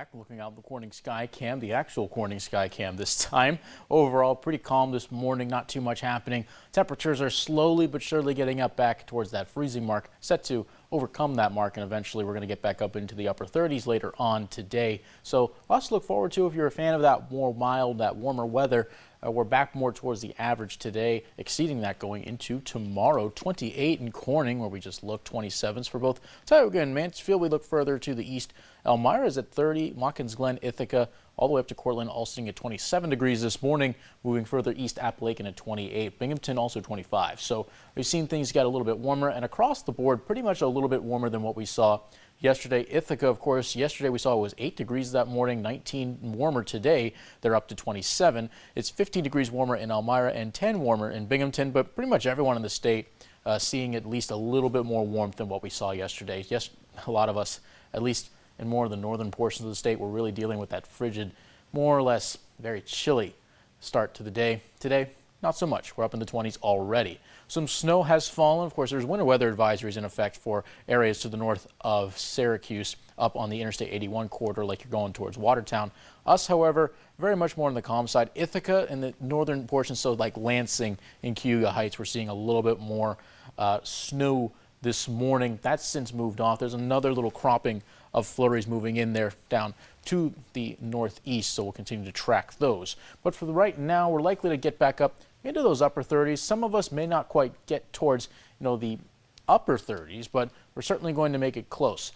back, looking out the Corning Sky Cam, the actual Corning Sky Cam this time. Overall, pretty calm this morning, not too much happening. Temperatures are slowly but surely getting up back towards that freezing mark, set to overcome that mark, and eventually we're going to get back up into the upper 30s later on today. So lots to look forward to if you're a fan of that more mild, that warmer weather. We're back more towards the average today, exceeding that going into tomorrow. 28 in Corning, where we just looked, 27s for both Tioga and Mansfield. We look further to the east. Elmira is at 30, Watkins Glen, Ithaca, all the way up to Cortland, all sitting at 27 degrees this morning. Moving further east, Appalachian at 28, Binghamton also 25. So we've seen things get a little bit warmer, and across the board, pretty much a little bit warmer than what we saw yesterday. Ithaca, of course, yesterday we saw it was 8 degrees that morning, 19 warmer today. They're up to 27. It's 15 degrees warmer in Elmira and 10 warmer in Binghamton, but pretty much everyone in the state seeing at least a little bit more warmth than what we saw yesterday. Yes, a lot of us, at least in more of the northern portions of the state, we're really dealing with that frigid, more or less very chilly start to the day. Today, not so much. We're up in the 20s already. Some snow has fallen. Of course, there's winter weather advisories in effect for areas to the north of Syracuse up on the Interstate 81 corridor like you're going towards Watertown. Us, however, very much more on the calm side. Ithaca in the northern portion, so like Lansing and Cayuga Heights, we're seeing a little bit more snow this morning. That's since moved off. There's another little cropping of flurries moving in there down to the northeast, so we'll continue to track those. But for the right now, we're likely to get back up into those upper 30s. Some of us may not quite get towards, the upper 30s, but we're certainly going to make it close.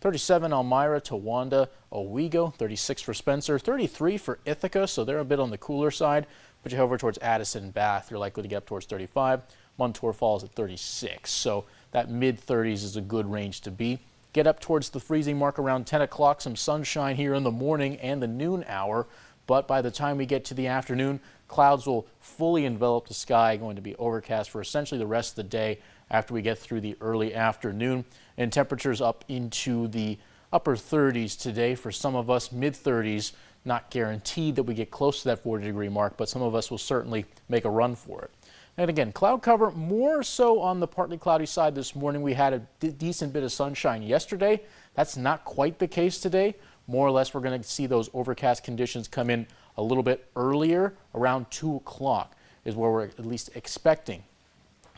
37 Elmira, Towanda, Owego, 36 for Spencer, 33 for Ithaca, so they're a bit on the cooler side. But you head over towards Addison and Bath, you're likely to get up towards 35. Montour Falls at 36, so that mid-30s is a good range to be. Get up towards the freezing mark around 10 o'clock, some sunshine here in the morning and the noon hour, but by the time we get to the afternoon, clouds will fully envelop the sky, going to be overcast for essentially the rest of the day after we get through the early afternoon, and temperatures up into the upper 30s today for some of us, mid-30s. Not guaranteed that we get close to that 40-degree mark, but some of us will certainly make a run for it. And again, cloud cover more so on the partly cloudy side this morning. We had a decent bit of sunshine yesterday. That's not quite the case today. More or less, we're going to see those overcast conditions come in a little bit earlier. Around 2 o'clock is where we're at least expecting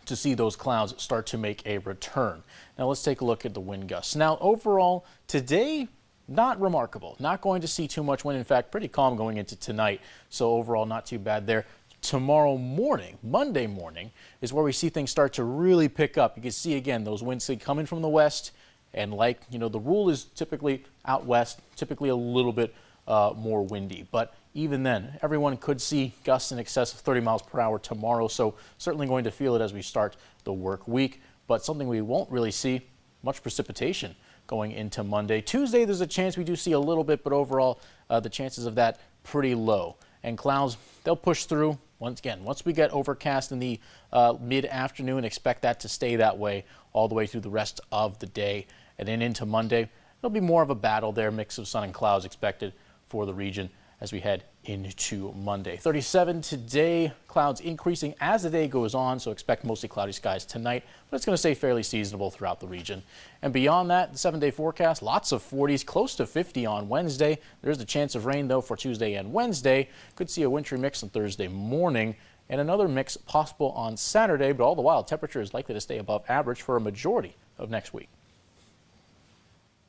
to see those clouds start to make a return. Now let's take a look at the wind gusts. Now overall, today, not remarkable. Not going to see too much wind. In fact, pretty calm going into tonight. So overall, not too bad there. Tomorrow morning, Monday morning, is where we see things start to really pick up. You can see again those winds coming from the west, and like the rule is typically out west, typically a little bit more windy. But even then, everyone could see gusts in excess of 30 miles per hour tomorrow. So certainly going to feel it as we start the work week. But something we won't really see much precipitation going into Monday. Tuesday, there's a chance we do see a little bit, but overall, the chances of that pretty low. And clouds, they'll push through. Once we get overcast in the mid-afternoon, expect that to stay that way all the way through the rest of the day. And then into Monday, it'll be more of a battle there, mix of sun and clouds expected for the region as we head into Monday. 37 today, clouds increasing as the day goes on, so expect mostly cloudy skies tonight, but it's going to stay fairly seasonable throughout the region. And beyond that, the 7-day forecast, lots of 40s, close to 50 on Wednesday. There's the chance of rain, though, for Tuesday and Wednesday. Could see a wintry mix on Thursday morning, and another mix possible on Saturday, but all the while, temperature is likely to stay above average for a majority of next week.